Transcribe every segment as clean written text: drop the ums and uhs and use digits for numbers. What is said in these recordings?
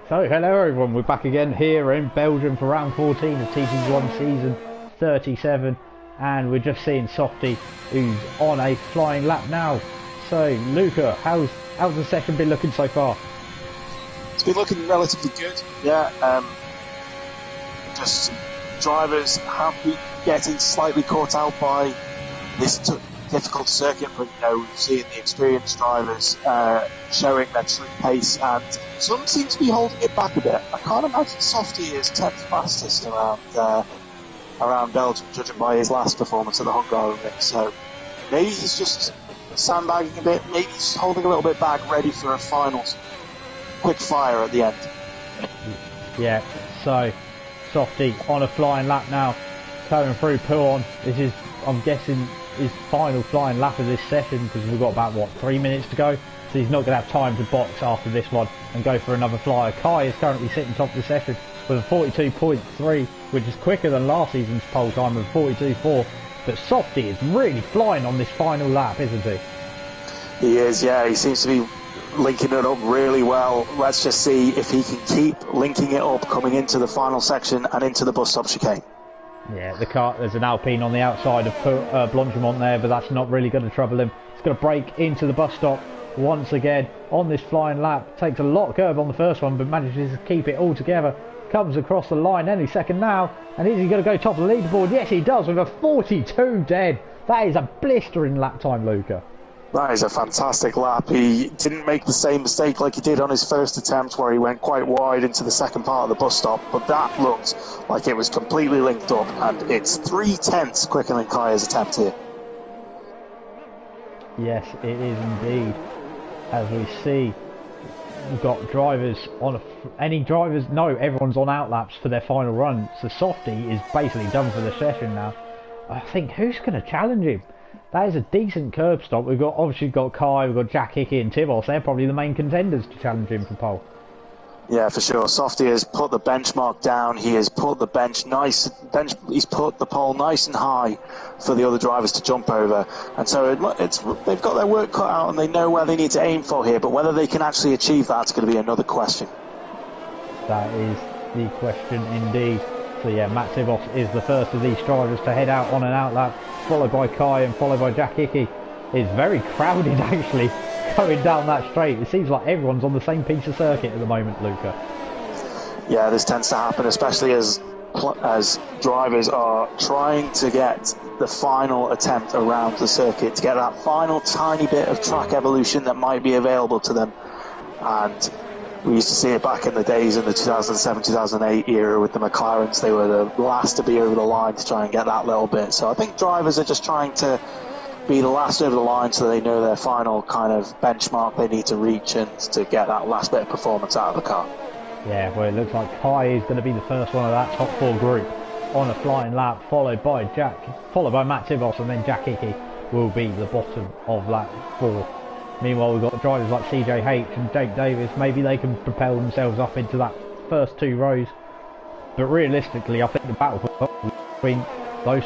So hello everyone, we're back again here in Belgium for round 14 of TG1 season 37, and we're just seeing Softy, who's on a flying lap now. So Luca, how's the session been looking so far? It's been looking relatively good, yeah. Just drivers have been getting slightly caught out by this difficult circuit, but we've seen the experienced drivers showing their true pace, and some seem to be holding it back a bit. I can't imagine Softy is 10th fastest around Belgium, judging by his last performance at the Hungaroring. So maybe he's just sandbagging a bit, maybe he's holding a little bit back, ready for a final quick fire at the end. Yeah, so Softy on a flying lap now, coming through Pearson. This is, I'm guessing, his final flying lap of this session, because we've got about, 3 minutes to go, so he's not going to have time to box after this one and go for another flyer. Kai is currently sitting top of the session with a 42.3, which is quicker than last season's pole time of 42.4, but Softy is really flying on this final lap, isn't he? He is, yeah, he seems to be linking it up really well. Let's just see if he can keep linking it up coming into the final section and into the bus stop chicane. Yeah, there's an Alpine on the outside of Blanchimont there, but that's not really going to trouble him. He's going to break into the bus stop once again on this flying lap. Takes a lot of curve on the first one, but manages to keep it all together. Comes across the line any second now, and is he going to go top of the leaderboard? Yes, he does, with a 42 dead. That is a blistering lap time, Luca. That is a fantastic lap. He didn't make the same mistake like he did on his first attempt, where he went quite wide into the second part of the bus stop, but that looked like it was completely linked up, and it's 3/10 quicker than Kaya's attempt here. Yes, it is indeed. As we see, we've got drivers on everyone's on outlaps for their final run, so Softy is basically done for the session now. I think, who's going to challenge him? That is a decent curb stop. We've obviously got Kai, we've got Jack Hickey and Tibos. They're probably the main contenders to challenge him for pole. Yeah, for sure. Softy has put the benchmark down. He has put the he's put the pole nice and high for the other drivers to jump over. And so they've got their work cut out, and they know where they need to aim for here. But whether they can actually achieve that's going to be another question. That is the question indeed. So yeah, Matt Tibos is the first of these drivers to head out on an outlap, followed by Kai and followed by Jack Hickey. It's very crowded actually going down that straight. It seems like everyone's on the same piece of circuit at the moment, Luca. Yeah, this tends to happen, especially as drivers are trying to get the final attempt around the circuit, to get that final tiny bit of track evolution that might be available to them. And we used to see it back in the days in the 2007-2008 era with the McLarens. They were the last to be over the line to try and get that little bit. So I think drivers are just trying to be the last over the line so they know their final kind of benchmark they need to reach and to get that last bit of performance out of the car. Yeah, well, it looks like Kai is going to be the first one of that top four group on a flying lap, followed by Matt Tibos, and then Jack Hickey will be the bottom of lap 4. Meanwhile, we've got drivers like CJH and Jake Davis. Maybe they can propel themselves up into that first 2 rows. But realistically, I think the battle between those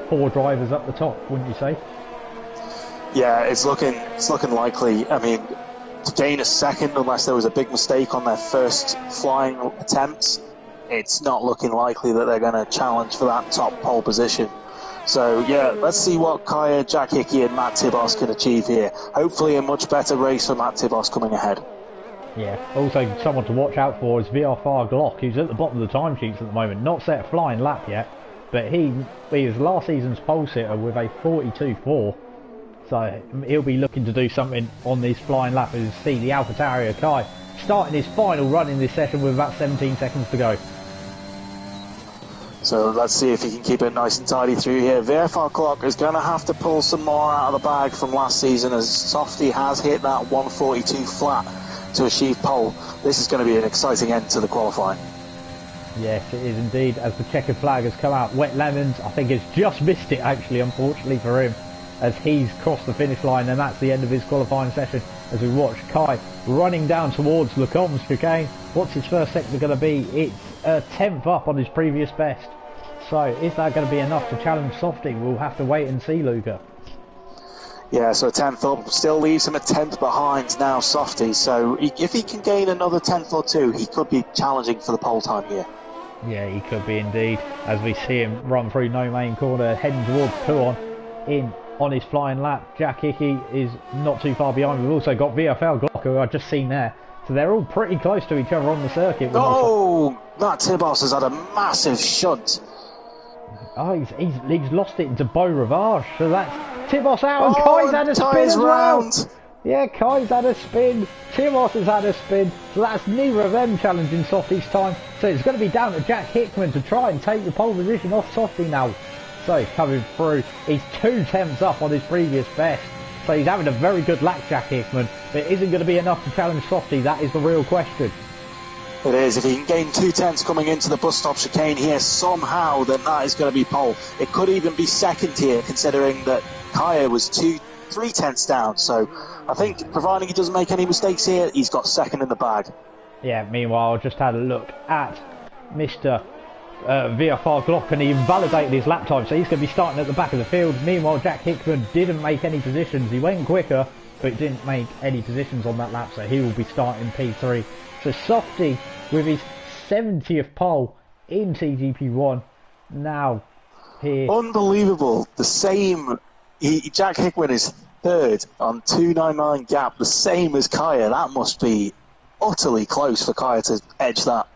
4 drivers up the top, wouldn't you say? Yeah, it's looking likely. I mean, to gain a second, unless there was a big mistake on their first flying attempts, it's not looking likely that they're going to challenge for that top pole position. So yeah, let's see what Kaya, Jack Hickey and Matt Tibos can achieve here. Hopefully a much better race for Matt Tibos coming ahead. Yeah, also someone to watch out for is VRFR Glock, who's at the bottom of the timesheets at the moment. Not set a flying lap yet, but he was last season's pole sitter with a 42.4. So he'll be looking to do something on this flying lap. As you see, the AlphaTauri Kai starting his final run in this session with about 17 seconds to go. So let's see if he can keep it nice and tidy through here. VFR Clock is going to have to pull some more out of the bag from last season, as Softy has hit that 142 flat to achieve pole. This is going to be an exciting end to the qualifying. Yes, it is indeed, as the checkered flag has come out. Wet Lemons, I think, has just missed it actually, unfortunately for him, as he's crossed the finish line, and that's the end of his qualifying session. As we watch Kai running down towards Lecombe's chicane. What's his first sector going to be? It's a 10th up on his previous best. So is that going to be enough to challenge Softy? We'll have to wait and see, Luca. Yeah, so a 10th up still leaves him a 10th behind now, Softy. So if he can gain another 10th or two, he could be challenging for the pole time here. Yeah, he could be indeed, as we see him run through no main corner, heading towards Puon in on his flying lap. Jack Hickey is not too far behind. We've also got VFL Glock, who I've just seen there. So they're all pretty close to each other on the circuit. Oh, Matt Tibos has had a massive shunt. Oh, he's lost it into Beau Rivage. So that's Tibos out, and Kai's had a spin as well. Yeah, Kai's had a spin, Tibos has had a spin, so that's neither of them challenging Softy's time. So it's going to be down to Jack Hickman to try and take the pole position off Softy now. So coming through, he's 2 tenths up on his previous best. So he's having a very good lap, Jack Hickman, but it isn't going to be enough to challenge Softy, that is the real question. It is. If he can gain 2 tenths coming into the bus stop chicane here somehow, then that is going to be pole. It could even be second here, considering that Kaya was 3 tenths down. So I think, providing he doesn't make any mistakes here, he's got second in the bag. Yeah, meanwhile, I just had a look at Mr. VFR Glock, and he invalidated his lap time, so he's going to be starting at the back of the field. Meanwhile, Jack Hickman didn't make any positions. He went quicker, but didn't make any positions on that lap, so he will be starting P3. So Softy with his 70th pole in TGP1 now here. Unbelievable. The same. Jack Hickman is third on 299 gap, the same as Kaya. That must be utterly close for Kaya to edge that.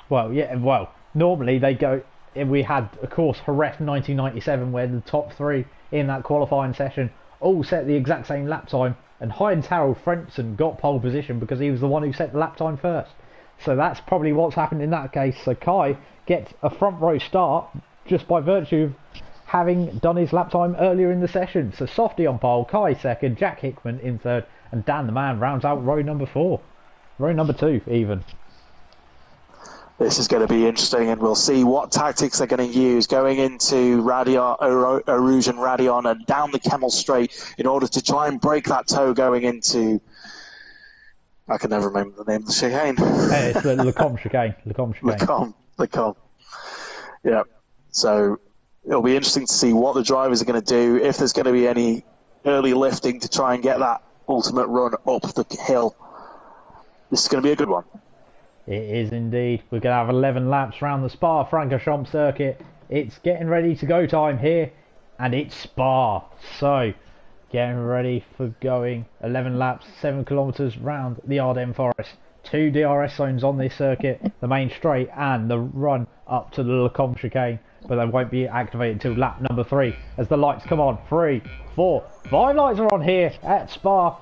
Well, yeah, well, normally they go. We had, of course, Jerez 1997, where the top 3 in that qualifying session all set the exact same lap time, and Heinz Harold Frentzen got pole position because he was the one who set the lap time first. So that's probably what's happened in that case. So Kai gets a front row start just by virtue of having done his lap time earlier in the session. So Softy on pole, Kai second, Jack Hickman in third, and Dan the Man rounds out row number 4. Row number 2 even. This is going to be interesting, and we'll see what tactics they're going to use going into Radion, Eau and Radion, and down the Kemmel Straight in order to try and break that toe going into... I can never remember the name of the chicane. It's the Lecombe chicane. Lecombe. Yeah. So it'll be interesting to see what the drivers are going to do, if there's going to be any early lifting to try and get that ultimate run up the hill. This is going to be a good one. It is indeed. We're going to have 11 laps around the Spa-Francorchamps circuit. It's getting ready to go time here, and it's Spa. So, getting ready for going 11 laps, 7 kilometres round the Ardennes Forest. 2 DRS zones on this circuit, the main straight and the run up to the Lecombe chicane, but they won't be activated until lap number 3 as the lights come on. 3, 4, 5 lights are on here at Spa.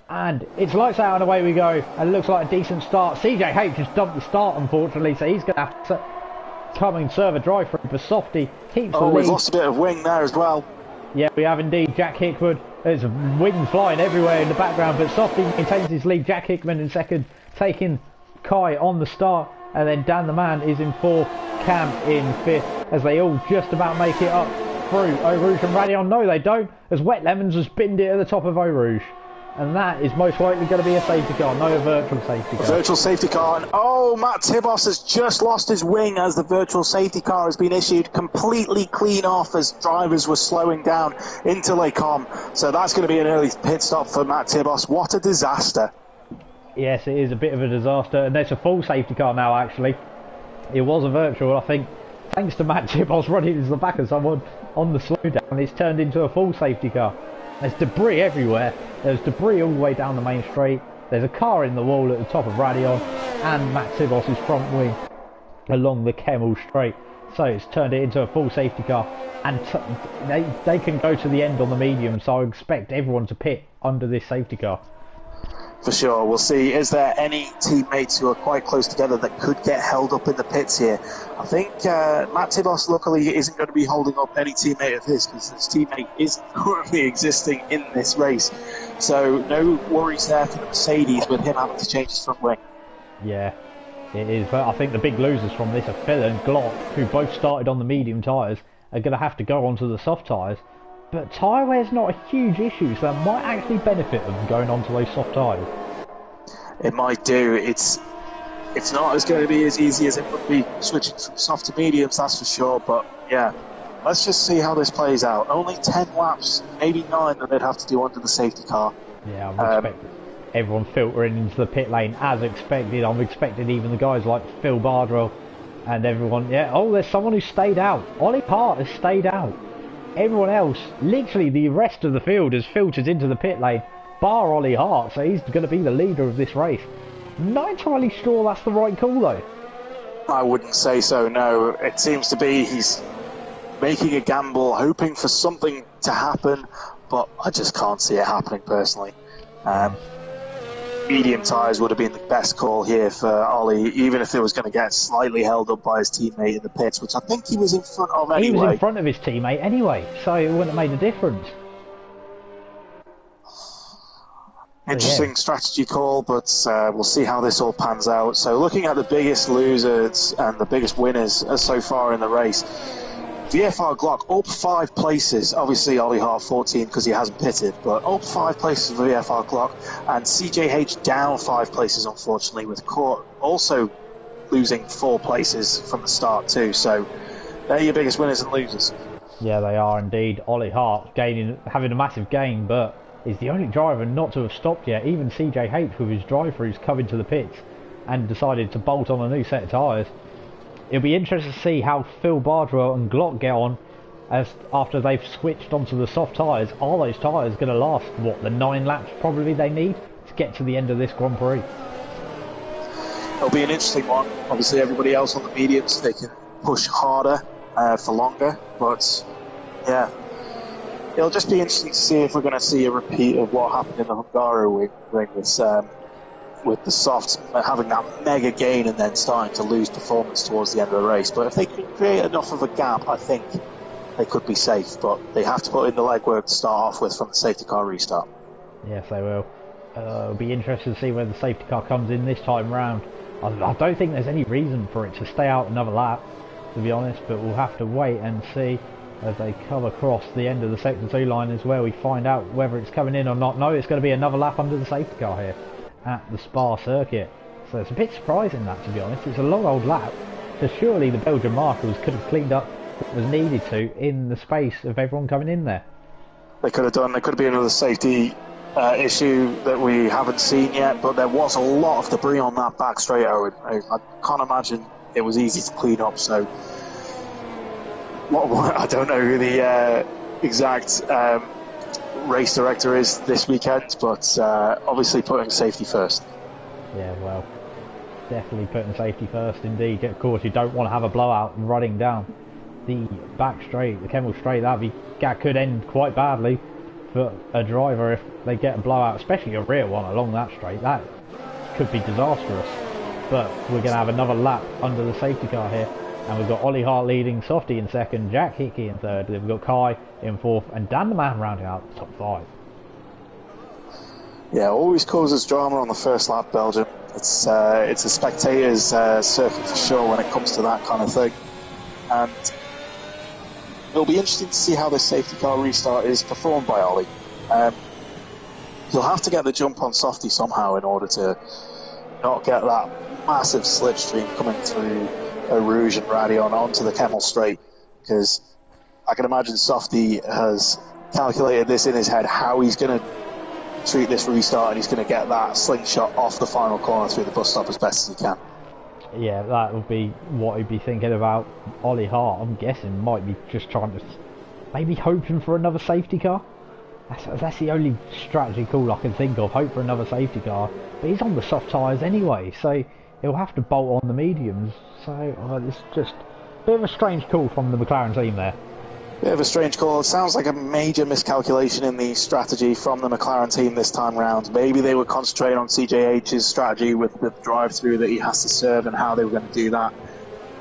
And it's lights out and away we go, and it looks like a decent start. CJH just dumped the start, unfortunately, so he's going to have to come and serve a drive through, but Softy keeps the lead. We've lost a bit of wing there as well. Yeah, we have indeed. Jack Hickman, there's wind flying everywhere in the background, but Softy maintains his lead. Jack Hickman in second, taking Kai on the start, and then Dan the Man is in 4th, Cam in 5th, as they all just about make it up through Eau Rouge and Radion. No, they don't, as Wet Lemons has binned it at the top of Eau Rouge. And that is most likely going to be a safety car, no, a virtual safety car. A virtual safety car, and Matt Tibos has just lost his wing as the virtual safety car has been issued completely clean off as drivers were slowing down into Lecombe. So that's going to be an early pit stop for Matt Tibos. What a disaster. Yes, it is a bit of a disaster, and there's a full safety car now, actually. It was a virtual, I think, thanks to Matt Tibos running into the back of someone on the slowdown, it's turned into a full safety car. There's debris everywhere. There's debris all the way down the main straight. There's a car in the wall at the top of Radion, and Matt Tibos' front wing along the Kemmel Straight. So it's turned it into a full safety car, and they can go to the end on the medium, so I expect everyone to pit under this safety car. For sure. We'll see. Is there any teammates who are quite close together that could get held up in the pits here? I think Matt Tibos luckily isn't going to be holding up any teammate of his, because his teammate is currently existing in this race. So no worries there for the Mercedes with him having to change his front wing. Yeah, it is. But I think the big losers from this are Phil and Glock, who both started on the medium tyres, are going to have to go onto the soft tyres. But tyre wear's not a huge issue, so that might actually benefit them going onto those soft tyres. It might do. It's not going to be as easy as it would be switching from soft to mediums, that's for sure. But yeah, let's just see how this plays out. Only 10 laps, maybe 9 that they'd have to do under the safety car. Yeah, I'm expecting everyone filtering into the pit lane as expected. I'm expecting even the guys like Phil Bardwell and everyone. Yeah, oh, there's someone who stayed out. Ollie Hart has stayed out. Everyone else, literally the rest of the field has filtered into the pit lane, bar Ollie Hart, so he's going to be the leader of this race. Not entirely sure that's the right call though. I wouldn't say so, no. It seems to be he's making a gamble, hoping for something to happen, but I just can't see it happening personally. Medium tyres would have been the best call here for Ollie, even if it was going to get slightly held up by his teammate in the pits, which I think he was in front of anyway. He was in front of his teammate anyway, so it wouldn't have made a difference. Interesting strategy call, but we'll see how this all pans out. So looking at the biggest losers and the biggest winners so far in the race, VFR Glock up 5 places. Obviously Ollie Hart 14 because he hasn't pitted, but up 5 places for VFR Glock, and CJH down 5 places unfortunately, with Court also losing 4 places from the start too. So they're your biggest winners and losers. Yeah, they are indeed. Ollie Hart having a massive gain, but is the only driver not to have stopped yet. Even CJH with his drive-throughs coming to the pits and decided to bolt on a new set of tyres. It'll be interesting to see how Phil Bardwell and Glock get on after they've switched onto the soft tyres. Are those tyres going to last, what, the 9 laps probably they need to get to the end of this Grand Prix? It'll be an interesting one. Obviously everybody else on the mediums, they can push harder for longer, but yeah, it'll just be interesting to see if we're going to see a repeat of what happened in the Hungaroring ring with the softs having that mega gain and then starting to lose performance towards the end of the race. But if they can create enough of a gap, I think they could be safe, but they have to put in the legwork to start off with from the safety car restart. Yes, they will. It'll be interesting to see where the safety car comes in this time round. I don't think there's any reason for it to stay out another lap, to be honest, but we'll have to wait and see as they come across the end of the sector 2 line is where we find out whether it's coming in or not. No, it's going to be another lap under the safety car here at the Spa circuit. So it's a bit surprising that, to be honest. It's a long old lap, so surely the Belgian marshals could have cleaned up what was needed to in the space of everyone coming in there. They could have done. There could be another safety issue that we haven't seen yet, but there was a lot of debris on that back straight, Owen. I can't imagine it was easy to clean up, so I don't know who the exact race director is this weekend, but obviously putting safety first. Yeah, well, definitely putting safety first indeed. Of course, you don't want to have a blowout running down the back straight, the Kemmel straight. That could end quite badly for a driver if they get a blowout, especially a rear one along that straight. That could be disastrous. But we're going to have another lap under the safety car here. And we've got Ollie Hart leading, Softy in second, Jack Hickey in third. We've got Kai in fourth, and Dan the Man rounding out the top 5. Yeah, always causes drama on the first lap, Belgium. It's a spectator's circuit for sure when it comes to that kind of thing. And it'll be interesting to see how this safety car restart is performed by Ollie. He'll have to get the jump on Softy somehow in order to not get that massive slipstream coming through Rouge and Radion onto the Kemmel straight, because I can imagine Softy has calculated this in his head, how he's going to treat this restart, and he's going to get that slingshot off the final corner through the bus stop as best as he can. Yeah, that would be what he'd be thinking about. Ollie Hart, I'm guessing, might be just trying to, maybe hoping for another safety car. That's the only strategy call I can think of, hope for another safety car. But he's on the soft tyres anyway, so he'll have to bolt on the mediums. So it's just a bit of a strange call from the McLaren team there. Bit of a strange call. It sounds like a major miscalculation in the strategy from the McLaren team this time round. Maybe they were concentrating on CJH's strategy with the drive-through that he has to serve and how they were going to do that.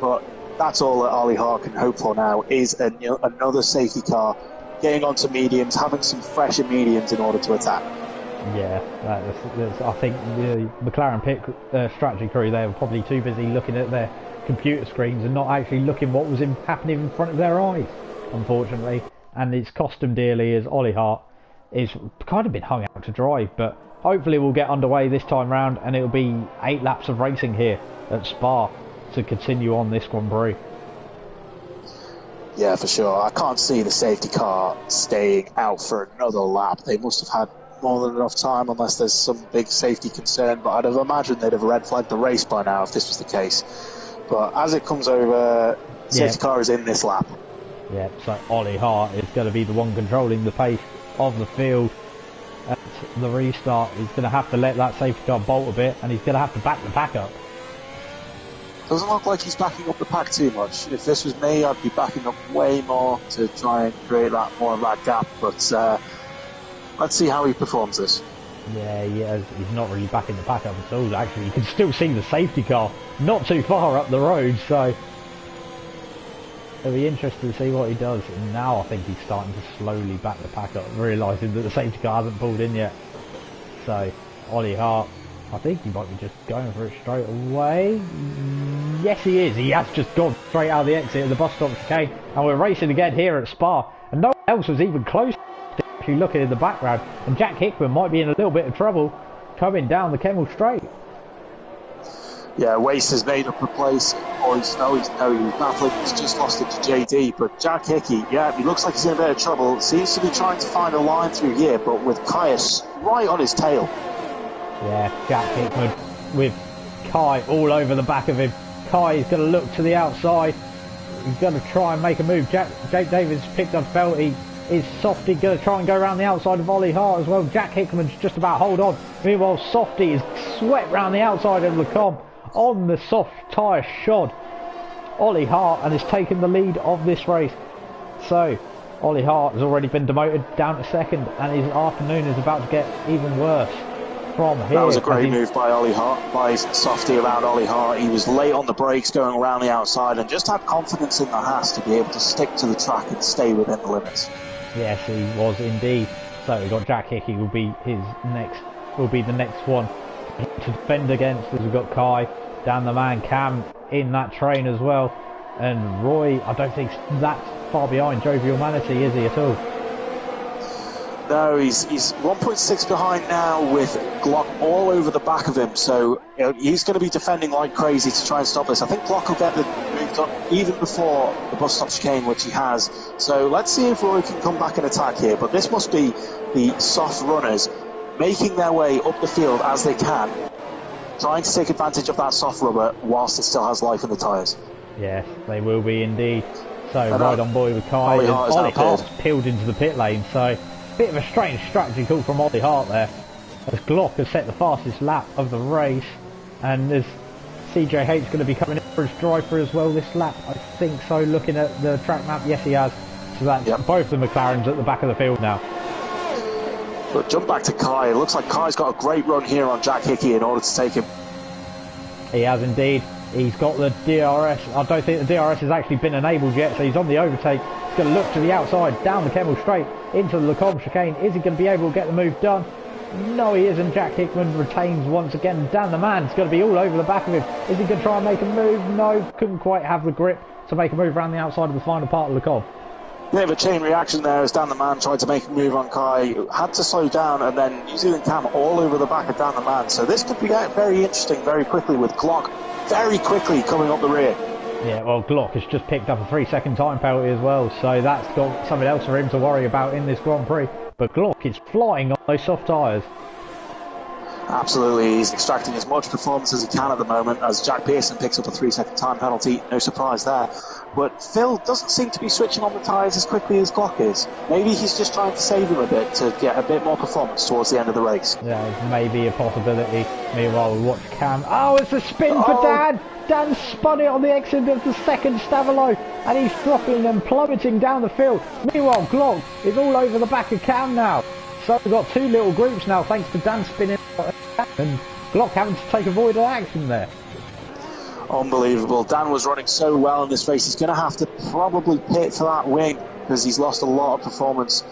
But that's all that Ollie Hart can hope for now, is another safety car, getting onto mediums, having some fresher mediums in order to attack. Yeah, I think the McLaren pit strategy crew, they were probably too busy looking at their computer screens and not actually looking what was happening in front of their eyes, unfortunately. And it's cost them dearly, as Ollie Hart is kind of been hung out to dry. But hopefully we'll get underway this time round, and it'll be 8 laps of racing here at Spa to continue on this Grand Prix. Yeah, for sure. I can't see the safety car staying out for another lap. They must have had more than enough time, unless there's some big safety concern. But I'd have imagined they'd have red flagged the race by now if this was the case. But as it comes over, safety car is in this lap. Yeah, so Ollie Hart is going to be the one controlling the pace of the field at the restart. He's going to have to let that safety car bolt a bit, and he's going to have to back the pack up. Doesn't look like he's backing up the pack too much. If this was me, I'd be backing up way more to try and create that more of that gap. But let's see how he performs this. Yeah, he's not really backing the pack up at all. Actually, you can still see the safety car not too far up the road, so it'll be interesting to see what he does. And now I think he's starting to slowly back the pack up, realising that the safety car hasn't pulled in yet. So Ollie Hart, I think he might be just going for it straight away. Yes, he is. He has just gone straight out of the exit of the bus stop chicane, and we're racing again here at Spa, and no one else was even close to actually looking in the background, and Jack Hickman might be in a little bit of trouble coming down the Kemmel Straight. Yeah, Waste has made up the place. Or he's battling. He's just lost it to JD. But Jack Hickey, yeah, he looks like he's in a bit of trouble. Seems to be trying to find a line through here, but with Caius right on his tail. Yeah, Jack Hickman with Kai all over the back of him. Kai is going to look to the outside. He's going to try and make a move. Jake Davis picked up Felty. Is Softy going to try and go around the outside of Ollie Hart as well? Jack Hickman's just about hold on. Meanwhile, Softy is swept round the outside of Lecombe on the soft tyre shod Ollie Hart, and has taken the lead of this race. So Ollie Hart has already been demoted down to second, and his afternoon is about to get even worse from here. That was a great move by Ollie Hart, by Softy around Ollie Hart. He was late on the brakes going around the outside, and just had confidence in the Haas to be able to stick to the track and stay within the limits. Yes, he was indeed. So we've got Jack Hickey will be the next one to defend against, as we've got Kai down the man, Cam in that train as well, and Roy, I don't think that's far behind Jovial Manatee, is he at all? No, he's 1.6 behind now, with Glock all over the back of him, so he's going to be defending like crazy to try and stop this. I think Glock will get the move done even before the bus stop chicane, which he has. So let's see if Roy can come back and attack here, but this must be the soft runners making their way up the field as they can, trying to take advantage of that soft rubber whilst it still has life in the tyres. Yes, they will be indeed. So right on board with Kai. Ollie Hart's peeled into the pit lane, so bit of a strange strategy call from Ollie Hart there, as Glock has set the fastest lap of the race, and there's CJH going to be coming in for his driver as well this lap, I think so, looking at the track map. Yes, he has. So that's both the McLarens at the back of the field now. But jump back to Kai. It looks like Kai's got a great run here on Jack Hickey in order to take him. He has indeed. He's got the DRS. I don't think the DRS has actually been enabled yet, so he's on the overtake. He's going to look to the outside, down the Kemmel Straight, into the Lecombe chicane. Is he going to be able to get the move done? No, he isn't. Jack Hickman retains once again. Dan the man is going to be all over the back of him. Is he going to try and make a move? No, couldn't quite have the grip to make a move around the outside of the final part of Lecombe. Bit of a chain reaction there as Dan the man tried to make a move on Kai, had to slow down, and then New Zealand Cam all over the back of Dan the man. So this could be very interesting very quickly, with Glock very quickly coming up the rear. Yeah, well, Glock has just picked up a 3-second time penalty as well, so that's got something else for him to worry about in this Grand Prix. But Glock is flying on those soft tyres. Absolutely, he's extracting as much performance as he can at the moment, as Jack Pearson picks up a 3-second time penalty. No surprise there. But Phil doesn't seem to be switching on the tyres as quickly as Glock is. Maybe he's just trying to save him a bit to get a bit more performance towards the end of the race. Yeah, it's maybe a possibility. Meanwhile, we watch Cam. Oh, it's a spin for Dan! Dan spun it on the exit of the second Stavilo, and he's dropping and plummeting down the field. Meanwhile, Glock is all over the back of Cam now. So we've got two little groups now, thanks to Dan spinning and Glock having to take avoided action there. Unbelievable. Dan was running so well in this race. He's going to have to probably pit for that win, because he's lost a lot of performance.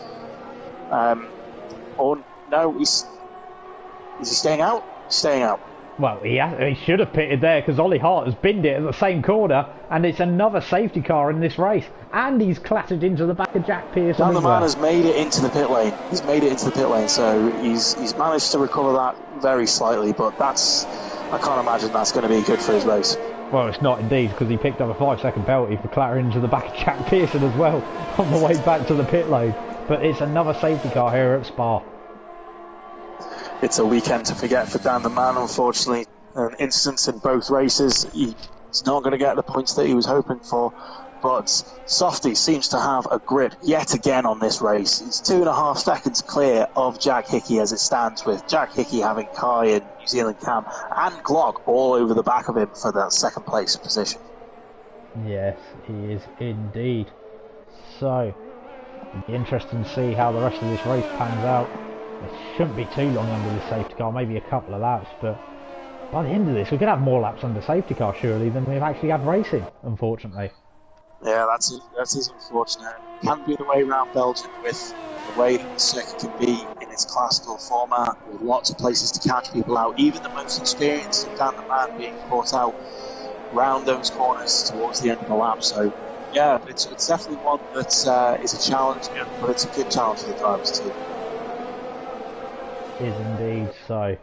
Oh no, is he staying out? He's staying out. Well, he should have pitted there, because Ollie Hart has binned it at the same corner, and it's another safety car in this race, and he's clattered into the back of Jack Pearson. Dan the man has made it into the pit lane. He's made it into the pit lane, so he's managed to recover that very slightly, but I can't imagine that's going to be good for his race. Well, it's not indeed, because he picked up a 5-second penalty for clattering into the back of Jack Pearson as well on the way back to the pit lane. But it's another safety car here at Spa. It's a weekend to forget for Dan the Man, unfortunately. An instance in both races. He's not going to get the points that he was hoping for. But Softy seems to have a grip yet again on this race. He's 2.5 seconds clear of Jack Hickey as it stands, with Jack Hickey having Kai and New Zealand Cam and Glock all over the back of him for that second place position. Yes, he is indeed. So, it'll be interesting to see how the rest of this race pans out. It shouldn't be too long under the safety car, maybe a couple of laps, but by the end of this we could have more laps under safety car surely than we've actually had racing, unfortunately. Yeah, that is unfortunate. It can be the way around Belgium with the way that the circuit can be in its classical format, with lots of places to catch people out, even the most experienced of Dan the Man being caught out round those corners towards the end of the lap. So, yeah, it's definitely one that is a challenge, but it's a good challenge for the drivers too. Is indeed. So,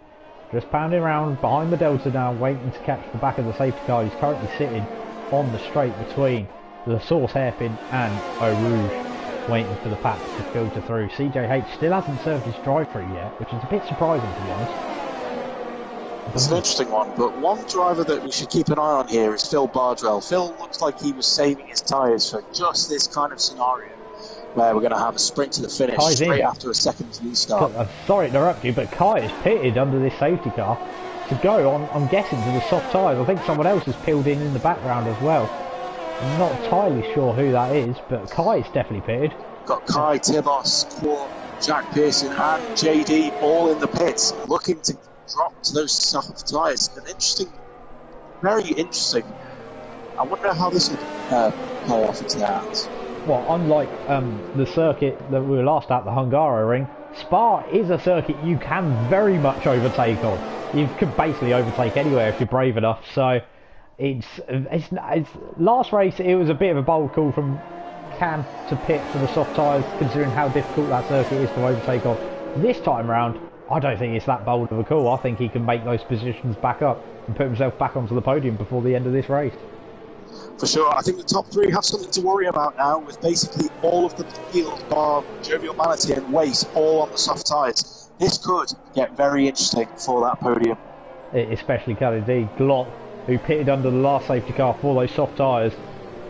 just pounding around behind the Delta now, waiting to catch the back of the safety car. He's currently sitting on the straight between the Source Hairpin and Eau Rouge, waiting for the pack to filter through. CJH still hasn't served his drive-through yet, which is a bit surprising to be honest. It's an interesting one, but one driver that we should keep an eye on here is Phil Bardwell. Phil looks like he was saving his tyres for just this kind of scenario, where we're going to have a sprint to the finish Kai's straight in. after a second restart. I'm sorry to interrupt you, but Kai is pitted under this safety car to go on, I'm guessing, to the soft tyres. I think someone else has peeled in the background as well. I'm not entirely sure who that is, but Kai is definitely pitted. Got Kai, Tibos, Court, Jack Pearson and JD all in the pits, looking to drop to those soft tyres. An interesting, very interesting. I wonder how this will play off into their hands. Well, unlike the circuit that we were last at, the Hungaro Ring, Spa is a circuit you can very much overtake on. You can basically overtake anywhere if you're brave enough. So it's last race it was a bit of a bold call from Cam to pit for the soft tyres, considering how difficult that circuit is to overtake on. This time round, I don't think it's that bold of a call. I think he can make those positions back up and put himself back onto the podium before the end of this race. For sure, I think the top three have something to worry about now, with basically all of the field bar Jovial Manatee and Wace all on the soft tyres. This could get very interesting for that podium. It especially can indeed. Glock, who pitted under the last safety car for those soft tyres,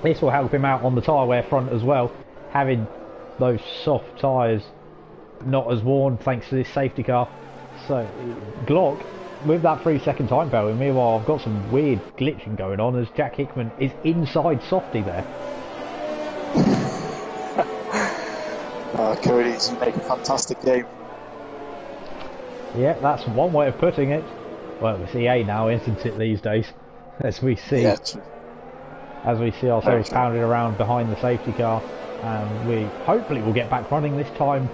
this will help him out on the tyre wear front as well, having those soft tyres not as worn thanks to this safety car. So Glock, with that 3-second time penalty, meanwhile I've got some weird glitching going on as Jack Hickman is inside Softy there. Cody, you make a fantastic game. Yeah, that's one way of putting it. Well, it's EA now, isn't it, these days? As we see, Yeah, true. As we see ourselves pounded around behind the safety car, and we hopefully will get back running this time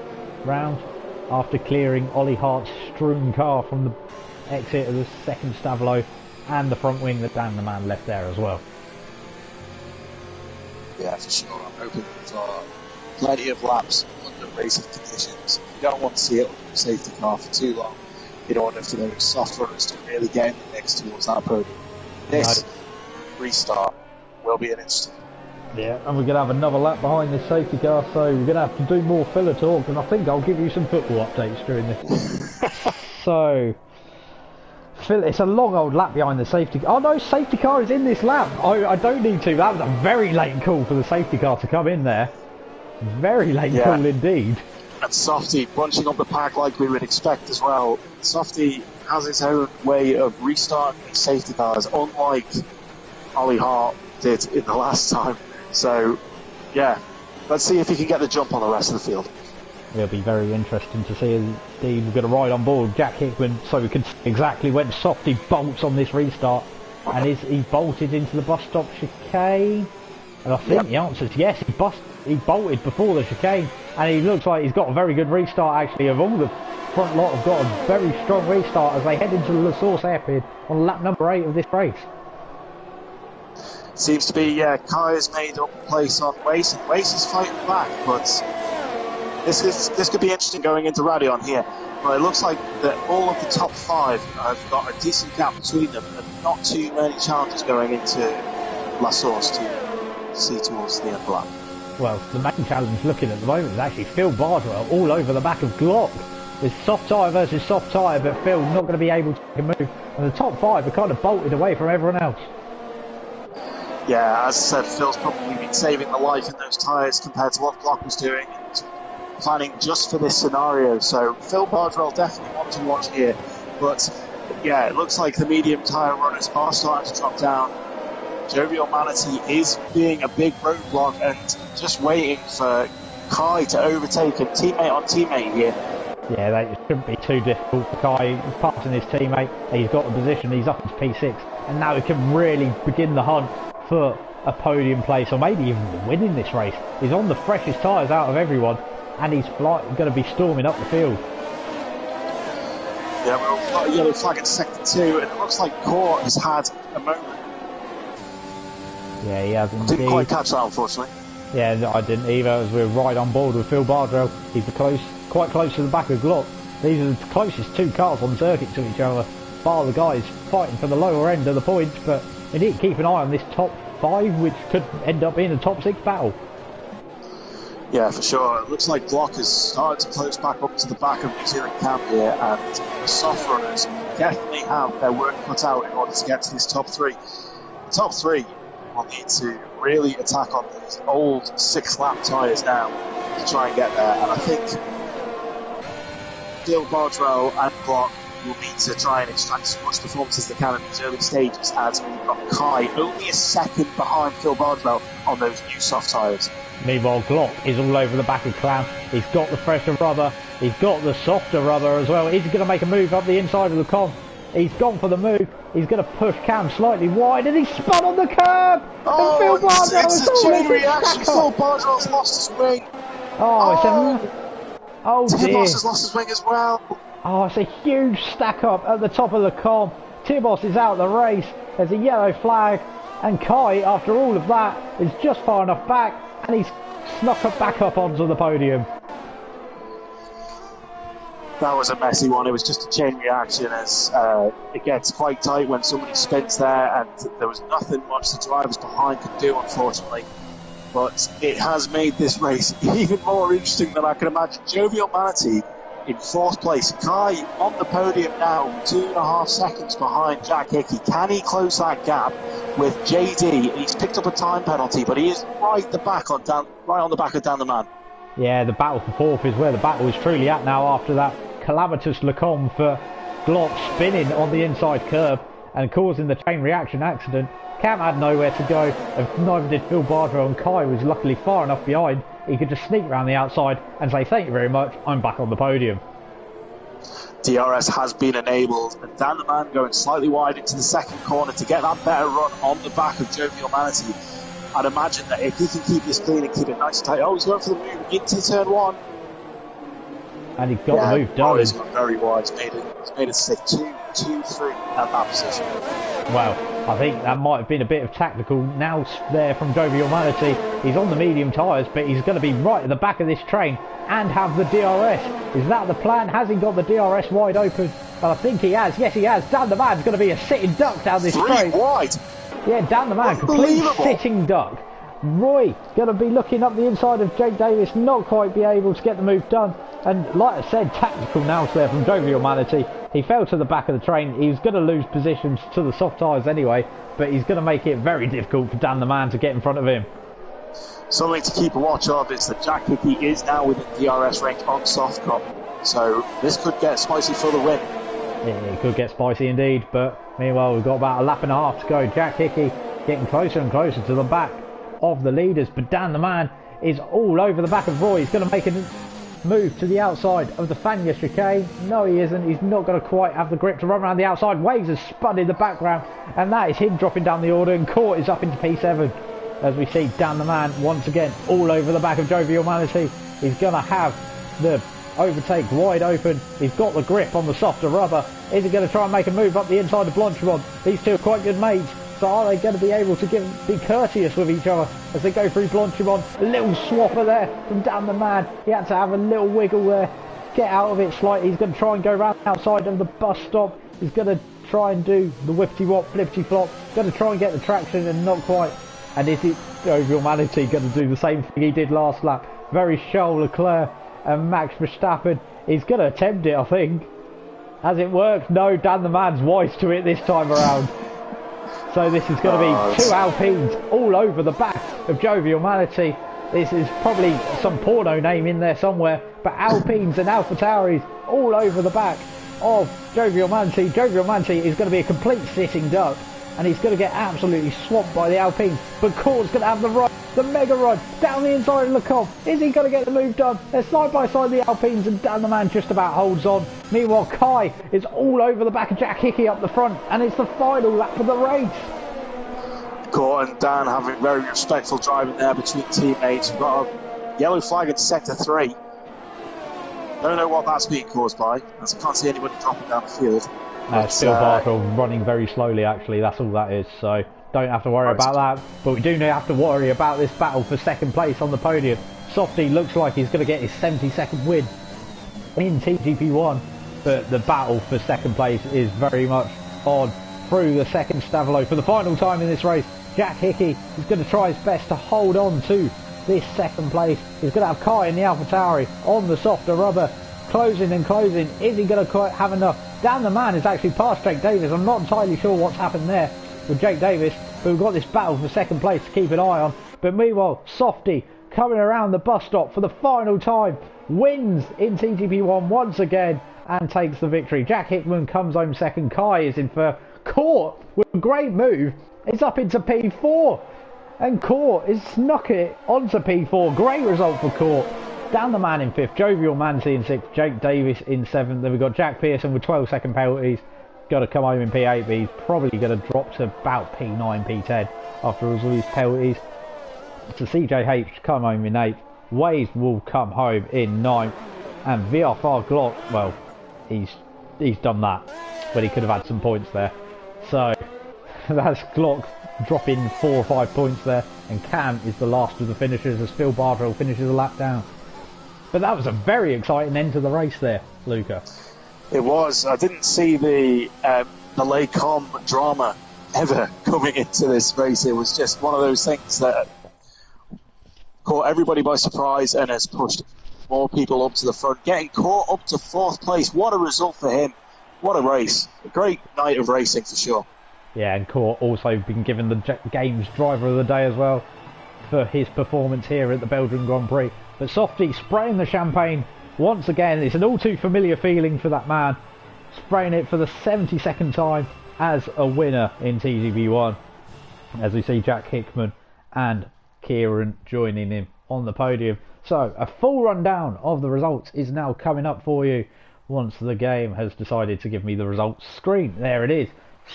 round after clearing Ollie Hart's strewn car from the exit of the second Stavlo and the front wing that Dan the Man left there as well. Yeah, for sure. I'm hoping for plenty of laps under racing conditions. You don't want to see it on the safety car for too long in order for those soft runners to really get in the mix towards that podium. This restart will be an interesting. Yeah, and we're going to have another lap behind this safety car, so we're going to have to do more filler talk, and I think I'll give you some football updates during this. So, Phil, it's a long old lap behind the safety car. Oh no, safety car is in this lap. I don't need to. That was a very late call for the safety car to come in there. Very late call indeed. And Softy bunching up the pack like we would expect as well. Softy has his own way of restarting these safety cars, unlike Ollie Hart did in the last time. So, yeah, let's see if he can get the jump on the rest of the field. It'll be very interesting to see indeed. We're going to ride on board Jack Hickman so we can see exactly when Softy bolts on this restart. And is he bolted into the bus stop chicane? And I think the answer is yes, he bolted before the chicane, and he looks like he's got a very good restart actually. Of all the front lot have got a very strong restart as they head into the La Source Hairpin on lap number 8 of this race. Seems to be Kai has made up place on Wace, and Wace is fighting back, but This could be interesting going into Radion here. But it looks like that all of the top 5 have got a decent gap between them, and not too many challenges going into La Source to see towards the end of the lap. Well, the main challenge looking at the moment is actually Phil Bardwell all over the back of Glock. It's soft tyre versus soft tyre, but Phil not going to be able to move. And the top 5 are kind of bolted away from everyone else. Yeah, as I said, Phil's probably been saving the life in those tyres compared to what Glock was doing and planning just for this scenario. So Phil Bardwell definitely one to watch here. But yeah, it looks like the medium tyre runners are starting to drop down. Jovial Manatee is being a big roadblock and just waiting for Kai to overtake him, teammate on teammate here. Yeah, that shouldn't be too difficult for Kai. He's passing his teammate, he's got the position, he's up into P6, and now he can really begin the hunt for a podium place, or maybe even winning this race. He's on the freshest tyres out of everyone, and he's going to be storming up the field. Yeah, we've got a yellow flag in sector 2, and it looks like Core has had a moment. Yeah, he has indeed. Didn't quite catch that, unfortunately. Yeah, I didn't either, as we're right on board with Phil Bardwell. He's quite close to the back of Glock. These are the closest 2 cars on circuit to each other, bar the guys fighting for the lower end of the points, but we need to keep an eye on this top 5, which could end up being a top 6 battle. Yeah, for sure. It looks like Glock has started to close back up to the back of New Zealand camp here, and the soft runners definitely have their work cut out in order to get to this top 3. The top 3 will need to really attack on these old 6-lap tyres now to try and get there, and I think Phil Bardwell and Glock will need to try and extract as much performance as they can in these early stages, as we've got Kai only a second behind Phil Bardwell on those new soft tyres. Meanwhile, Glock is all over the back of Clown. He's got the fresher rubber, he's got the softer rubber as well. He's going to make a move up the inside of the con. He's gone for the move. He's going to push Cam slightly wide, and he's spun on the curb. Oh, and Phil Bardwell it's a chain reaction. Phil Bardwell's lost his wing. Dear. Tibos has lost his wing as well. Oh, it's a huge stack up at the top of the com. Tibos is out of the race. There's a yellow flag, and Kai, after all of that, is just far enough back, and he's snuck back up onto the podium. That was a messy one. It was just a chain reaction, as it gets quite tight when somebody spins there, and there was nothing much the drivers behind could do, unfortunately. But it has made this race even more interesting than I can imagine. Jovial Manatee in 4th place. Kai on the podium now, 2.5 seconds behind Jack Hickey. Can he close that gap with JD? He's picked up a time penalty, but he is right on the back of Dan the Man. Yeah, the battle for 4th is where the battle is truly at now, after that calamitous Lecombe for Glock spinning on the inside curb and causing the chain reaction accident. Cam had nowhere to go, and neither did Phil Bardwell, and Kai was luckily far enough behind he could just sneak around the outside and say thank you very much, I'm back on the podium. DRS has been enabled, and Dan the Man going slightly wide into the second corner to get that better run on the back of Jovial Manatee. I'd imagine that if he can keep this clean and keep it nice and tight. Oh, he's going for the move into turn 1. And he got the move done. Oh, he's gone very wide. He's made it stick 2-2-3 at that position. Well, I think that might have been a bit of tactical nous there from Jovial Manatee. He's on the medium tyres, but he's going to be right at the back of this train and have the DRS. Is that the plan? Has he got the DRS wide open? Well, I think he has. Yes, he has. Dan the Man's going to be a sitting duck down this train. 3 wide. Yeah, Dan the Man, complete sitting duck. Roy going to be looking up the inside of Jake Davis, not quite be able to get the move done. And like I said, tactical nous there from Jovial Manatee. He fell to the back of the train. He was going to lose positions to the soft tyres anyway, but he's going to make it very difficult for Dan the Man to get in front of him. Something to keep a watch of is that Jack Hickey is now within DRS range on soft cup, so this could get spicy for the win. Yeah, it could get spicy indeed, but meanwhile we've got about a lap and a half to go. Jack Hickey getting closer and closer to the back of the leaders, but Dan the Man is all over the back of Roy. He's going to make a move to the outside of the Fania chicane. No, he isn't. He's not going to quite have the grip to run around the outside. Waves has spun in the background, and that is him dropping down the order, and Court is up into P7 as we see Dan the Man once again all over the back of Jovial Manatee. He's going to have the overtake wide open. He's got the grip on the softer rubber. Is he going to try and make a move up the inside of Blanchimont? These two are quite good mates, so are they going to be able to be courteous with each other as they go through Blanchimont? A little swapper there from Dan the Man. He had to have a little wiggle there, get out of it slightly. He's going to try and go round outside of the bus stop. He's going to try and do the whippity wop, flippity flop. Going to try and get the traction and not quite. And is it Jovial Manatee going to do the same thing he did last lap? Very Charles Leclerc and Max Verstappen. He's going to attempt it, I think. Has it worked? No, Dan the Man's wise to it this time around. So this is going to be two Alpines all over the back of Jovial Manatee. This is probably some porno name in there somewhere, but Alpines and AlphaTauris all over the back of Jovial Manatee. Jovial Manatee is going to be a complete sitting duck, and he's going to get absolutely swamped by the Alpines. But Court's going to have the run, the mega run, down the inside of Lecombe. Is he going to get the move done? They're side by side the Alpines, and Dan the Man just about holds on. Meanwhile, Kai is all over the back of Jack Hickey up the front, and it's the final lap of the race. Court and Dan having very respectful driving there between teammates. We've got a yellow flag in sector 3. Don't know what that's being caused by, as I can't see anybody dropping down the field. It's still Bardwell running very slowly, actually. That's all that is. So don't have to worry about that. But we do have to worry about this battle for second place on the podium. Softy looks like he's going to get his 72nd win in TGP1. But the battle for second place is very much on through the second Stavolo for the final time in this race. Jack Hickey is going to try his best to hold on to this second place. He's going to have Kai in the AlphaTauri on the softer rubber, closing and closing. Is he going to quite have enough? Dan the Man is actually past Jake Davis. I'm not entirely sure what's happened there with Jake Davis, but we've got this battle for second place to keep an eye on. But meanwhile, Softy coming around the bus stop for the final time, wins in TGP1 once again and takes the victory. Jack Hickman comes home second. Kai is in third. Court with a great move. It's up into P4, and Court is snuck it onto P4. Great result for Court. Dan the Man in 5th, Jovial Manatee in 6th, Jake Davis in 7th. Then we've got Jack Pearson with 12-second penalties. Got to come home in P8, but he's probably going to drop to about P9, P10 after all these penalties. So CJH come home in 8th. Waze will come home in 9th, and VRFR Glock, well, he's done that, but he could have had some points there. So that's Glock dropping 4 or 5 points there, and Cam is the last of the finishers as Phil Bardwell finishes a lap down. But that was a very exciting end to the race there, Luca. It was. I didn't see the Lecombe drama ever coming into this race. It was just one of those things that caught everybody by surprise and has pushed more people up to the front. Getting caught up to 4th place. What a result for him. What a race. A great night of racing for sure. Yeah, and Court also been given the game's driver of the day as well for his performance here at the Belgian Grand Prix. But Softy spraying the champagne once again. It's an all too familiar feeling for that man. Spraying it for the 72nd time as a winner in TGP1. As we see Jack Hickman and Kieran joining him on the podium. So a full rundown of the results is now coming up for you once the game has decided to give me the results screen. There it is.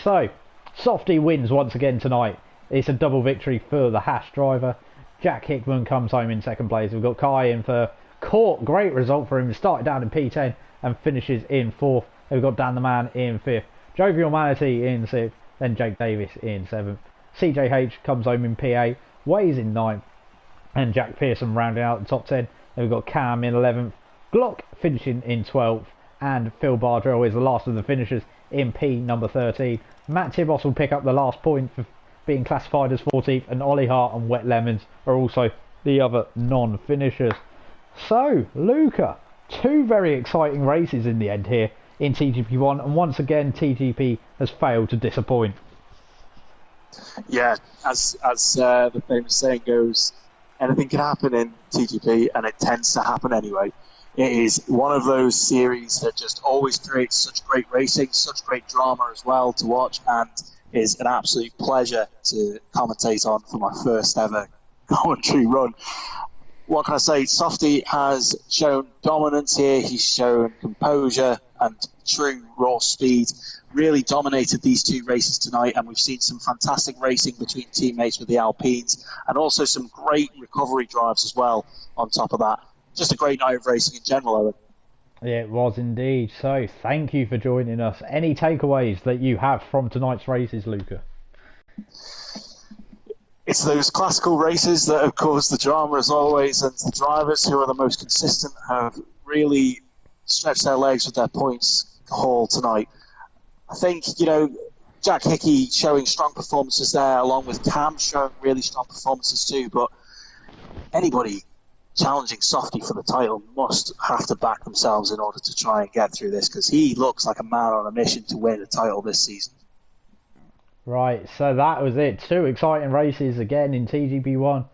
So Softy wins once again tonight. It's a double victory for the Haas driver. Jack Hickman comes home in 2nd place. We've got Kai in for Court. Great result for him. Started down in P10 and finishes in 4th. We've got Dan the Man in 5th. Jovial Manatee in 6th. Then Jake Davis in 7th. CJH comes home in P8. Waze in 9th. And Jack Pearson rounding out the top 10. Then we've got Cam in 11th. Glock finishing in 12th. And Phil Bardwell is the last of the finishers in P number 13. Matt Tibos will pick up the last point for being classified as 14th, and Ollie Hart and Wet Lemons are also the other non-finishers. So, Luca, 2 very exciting races in the end here in TGP1, and once again TGP has failed to disappoint. Yeah, as the famous saying goes, anything can happen in TGP, and it tends to happen anyway. It is one of those series that just always creates such great racing, such great drama as well to watch, and is an absolute pleasure to commentate on for my first ever commentary run. What can I say? Softy has shown dominance here. He's shown composure and true raw speed. Really dominated these 2 races tonight, and we've seen some fantastic racing between teammates with the Alpines, and also some great recovery drives as well on top of that. Just a great night of racing in general, Owen. It was indeed. So thank you for joining us. Any takeaways that you have from tonight's races, Luca? It's those classical races that have caused the drama as always, and the drivers who are the most consistent have really stretched their legs with their points haul tonight. I think, Jack Hickey showing strong performances there, along with Cam showing really strong performances too, but anybody challenging Softy for the title must have to back themselves in order to try and get through this, because he looks like a man on a mission to win a title this season. Right, so that was it. 2 exciting races again in TGP1,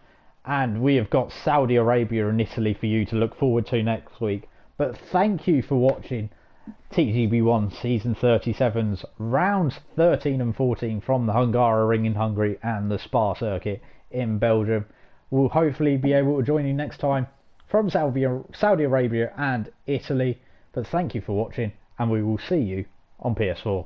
and we have got Saudi Arabia and Italy for you to look forward to next week. But thank you for watching TGP1 Season 37's rounds 13 and 14 from the Hungaroring in Hungary and the Spa circuit in Belgium. We'll hopefully be able to join you next time from Saudi Arabia and Italy. But thank you for watching, and we will see you on PS4.